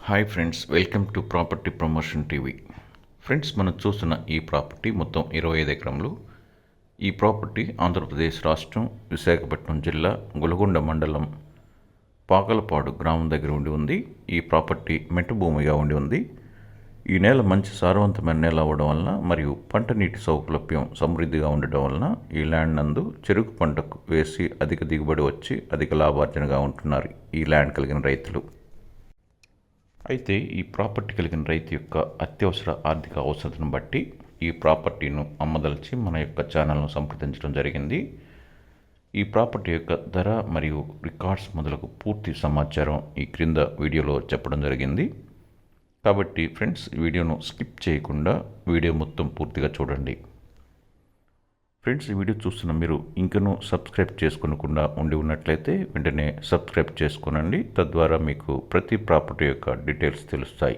Hi friends, welcome to property promotion TV. Friends, మనం చూస్తున్న ఈ ప్రాపర్టీ మొత్తం 25 ఎకరంలు. ఈ ప్రాపర్టీ ఆంధ్రప్రదేశ్ రాష్ట్రం, విశాఖపట్నం జిల్లా, గులగొండ మండలం, పాకలపాడు గ్రామం దగ్గర ఉండి ఉంది. ఈ ప్రాపర్టీ మెట్టు భూమిగా ఉండి ఉంది. ఈ నేల మంచి సారవంతమైన నేల అవ్వడం వలన మరియు పంట నీటి సౌలభ్యం సమృద్ధిగా ఉండటం వలన ఈ ల్యాండ్ నందు చెరుకు పంటకు వేసి అధిక దిగుబడి వచ్చి అధిక లాభార్జనగా ఉంటున్నారు ఈ ల్యాండ్ కలిగిన రైతులు. అయితే ఈ ప్రాపర్టీ కలిగిన రైతు యొక్క అత్యవసర ఆర్థిక అవసరతను బట్టి ఈ ప్రాపర్టీను అమ్మదలిచి మన యొక్క ఛానల్ను సంప్రదించడం జరిగింది. ఈ ప్రాపర్టీ యొక్క ధర మరియు రికార్డ్స్ మొదలగు పూర్తి సమాచారం ఈ క్రింద వీడియోలో చెప్పడం జరిగింది. కాబట్టి ఫ్రెండ్స్, ఈ వీడియోను స్కిప్ చేయకుండా వీడియో మొత్తం పూర్తిగా చూడండి. ఫ్రెండ్స్, ఈ వీడియో చూస్తున్న మీరు ఇంకనూ సబ్స్క్రైబ్ చేసుకోకుండా ఉండి ఉన్నట్లయితే వెంటనే సబ్స్క్రైబ్ చేసుకోనండి. తద్వారా మీకు ప్రతి ప్రాపర్టీ యొక్క డీటెయిల్స్ తెలుస్తాయి.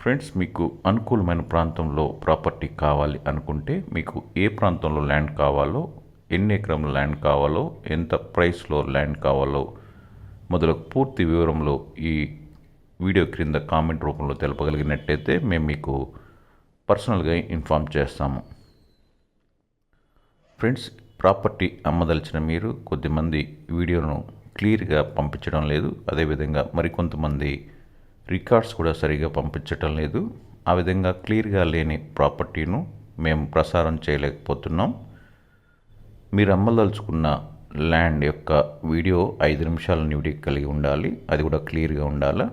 ఫ్రెండ్స్, మీకు అనుకూలమైన ప్రాంతంలో ప్రాపర్టీ కావాలి అనుకుంటే మీకు ఏ ప్రాంతంలో ల్యాండ్ కావాలో, ఎన్ని ఎకరంలో ల్యాండ్ కావాలో, ఎంత ప్రైస్లో ల్యాండ్ కావాలో మొదలగు పూర్తి వివరంలో ఈ వీడియో క్రింద కామెంట్ రూపంలో తెలపగలిగినట్టయితే మేము మీకు పర్సనల్గా ఇన్ఫామ్ చేస్తాము. ఫ్రెండ్స్, ప్రాపర్టీ అమ్మదలిచిన మీరు కొద్దిమంది వీడియోను క్లియర్గా పంపించడం లేదు. అదేవిధంగా మరికొంతమంది రికార్డ్స్ కూడా సరిగా పంపించటం లేదు. ఆ విధంగా క్లియర్గా లేని ప్రాపర్టీను మేము ప్రసారం చేయలేకపోతున్నాం. మీరు అమ్మదలుచుకున్న ల్యాండ్ యొక్క వీడియో 5 నిమిషాల వీడియో కలిగి ఉండాలి. అది కూడా క్లియర్గా ఉండాలి.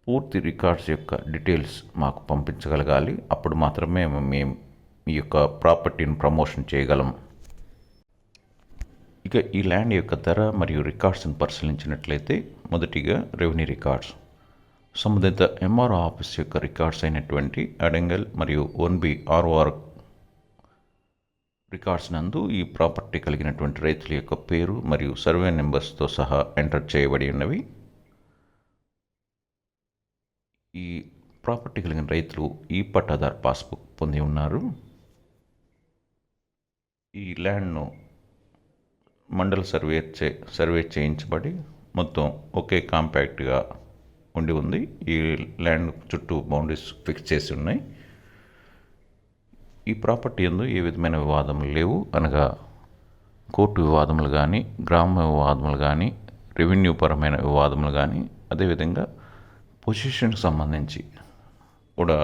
పూర్తి రికార్డ్స్ యొక్క డీటెయిల్స్ మాకు పంపించగలగాలి. అప్పుడు మాత్రమే మేము ఈ యొక్క ప్రాపర్టీని ప్రమోషన్ చేయగలం. ఇక ఈ ల్యాండ్ యొక్క ధర మరియు రికార్డ్స్ని పరిశీలించినట్లయితే మొదటిగా రెవెన్యూ రికార్డ్స్. సంబంధిత ఎంఆర్ఓ ఆఫీస్ యొక్క రికార్డ్స్ అయినటువంటి అడంగల్ మరియు 1B ROR రికార్డ్స్ నందు ఈ ప్రాపర్టీ కలిగినటువంటి రైతుల యొక్క పేరు మరియు సర్వే నెంబర్స్తో సహా ఎంటర్ చేయబడి ఉన్నవి. ఈ ప్రాపర్టీ కలిగిన రైతులు ఈ పట్టాదార్ పాస్బుక్ పొంది ఉన్నారు. ఈ ల్యాండ్ను మండల సర్వే చేయించబడి మొత్తం ఒకే కాంపాక్ట్గా ఉండి ఉంది. ఈ ల్యాండ్ చుట్టూ బౌండరీస్ ఫిక్స్ చేసి ఉన్నాయి. ఈ ప్రాపర్టీ యందు ఏ విధమైన వివాదములు లేవు. అనగా కోర్టు వివాదములు కానీ, గ్రామ వివాదములు కానీ, రెవెన్యూ పరమైన వివాదములు కానీ, అదేవిధంగా పొజిషన్కి సంబంధించి కూడా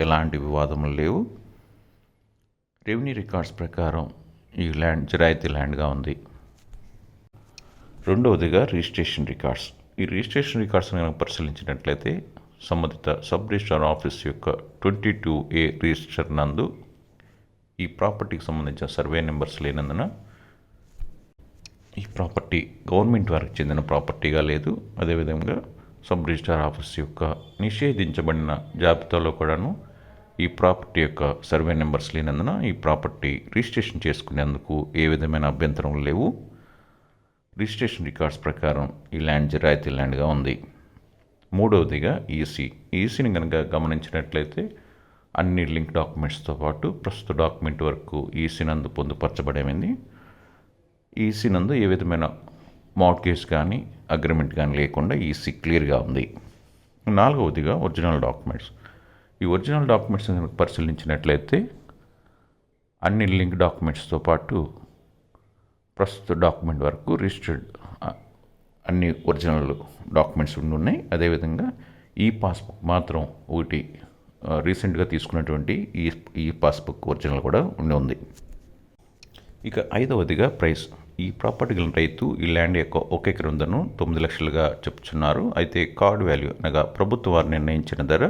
ఎలాంటి వివాదములు లేవు. రెవెన్యూ రికార్డ్స్ ప్రకారం ఈ ల్యాండ్ జిరాయితీ ల్యాండ్గా ఉంది. రెండవదిగా రిజిస్ట్రేషన్ రికార్డ్స్. ఈ రిజిస్ట్రేషన్ రికార్డ్స్ని కనుక పరిశీలించినట్లయితే సంబంధిత సబ్ రిజిస్ట్రార్ ఆఫీస్ యొక్క 22A రిజిస్టర్ నందు ఈ ప్రాపర్టీకి సంబంధించిన సర్వే నెంబర్స్ లేనందున ఈ ప్రాపర్టీ గవర్నమెంట్ వారికి చెందిన ప్రాపర్టీగా లేదు. అదేవిధంగా సబ్ రిజిస్ట్రార్ ఆఫీస్ యొక్క నిషేధించబడిన జాబితాలో కూడాను ఈ ప్రాపర్టీ యొక్క సర్వే నెంబర్స్ లేనందున ఈ ప్రాపర్టీ రిజిస్ట్రేషన్ చేసుకునేందుకు ఏ విధమైన అభ్యంతరం లేవు. రిజిస్ట్రేషన్ రికార్డ్స్ ప్రకారం ఈ ల్యాండ్ జిరాయితీ ల్యాండ్గా ఉంది. మూడవదిగా ఈసీని కనుక గమనించినట్లయితే అన్ని లింక్ డాక్యుమెంట్స్తో పాటు ప్రస్తుత డాక్యుమెంట్ వరకు ఈసీ నందు పొందుపరచబడింది. ఈసీ నందు ఏ విధమైన మార్ట్గేజ్ కానీ అగ్రిమెంట్ కానీ లేకుండా ఈసీ క్లియర్గా ఉంది. నాలుగవదిగా ఒరిజినల్ డాక్యుమెంట్స్. ఈ ఒరిజినల్ డాక్యుమెంట్స్ పరిశీలించినట్లయితే అన్ని లింక్ డాక్యుమెంట్స్తో పాటు ప్రస్తుత డాక్యుమెంట్ వరకు రిజిస్టర్డ్ అన్ని ఒరిజినల్ డాక్యుమెంట్స్ ఉన్నాయి. అదేవిధంగా ఈ పాస్బుక్ మాత్రం ఒకటి రీసెంట్గా తీసుకున్నటువంటి ఈ పాస్బుక్ ఒరిజినల్ కూడా ఉంది. ఇక ఐదవదిగా ప్రైస్. ఈ ప్రాపర్టీ గల రైతు ఈ ల్యాండ్ యొక్క 1 ఎకరం ధరను 9 లక్షలుగా చెప్తున్నారు. అయితే కార్డ్ వాల్యూ అనగా ప్రభుత్వ వారు నిర్ణయించిన ధర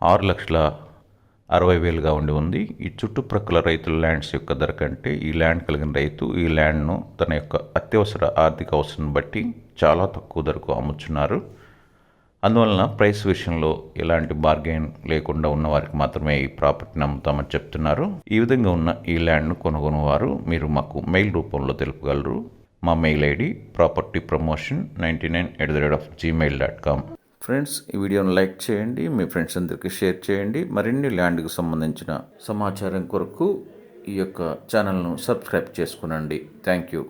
6,60,000గా ఉండి ఉంది. ఈ చుట్టుప్రక్కల రైతుల ల్యాండ్స్ యొక్క ధర కంటే ఈ ల్యాండ్ కలిగిన రైతు ఈ ల్యాండ్ను తన యొక్క అత్యవసర ఆర్థిక అవసరం బట్టి చాలా తక్కువ ధరకు అమ్ముతున్నారు. అందువలన ప్రైస్ విషయంలో ఎలాంటి బార్గెన్ లేకుండా ఉన్న వారికి మాత్రమే ఈ ప్రాపర్టీని అమ్ముతామని చెప్తున్నారు. ఈ విధంగా ఉన్న ఈ ల్యాండ్ను కొనుగొనేవారు మీరు మాకు మెయిల్ రూపంలో తెలుపగలరు. మా మెయిల్ ఐడి propertypromotion99@gmail.com. ఫ్రెండ్స్, ఈ వీడియోను లైక్ చేయండి, మీ ఫ్రెండ్స్ అందరికీ షేర్ చేయండి. మరిన్ని ల్యాండ్కి సంబంధించిన సమాచారం కొరకు ఈ యొక్క ఛానల్ను సబ్స్క్రైబ్ చేసుకునండి. Thank you.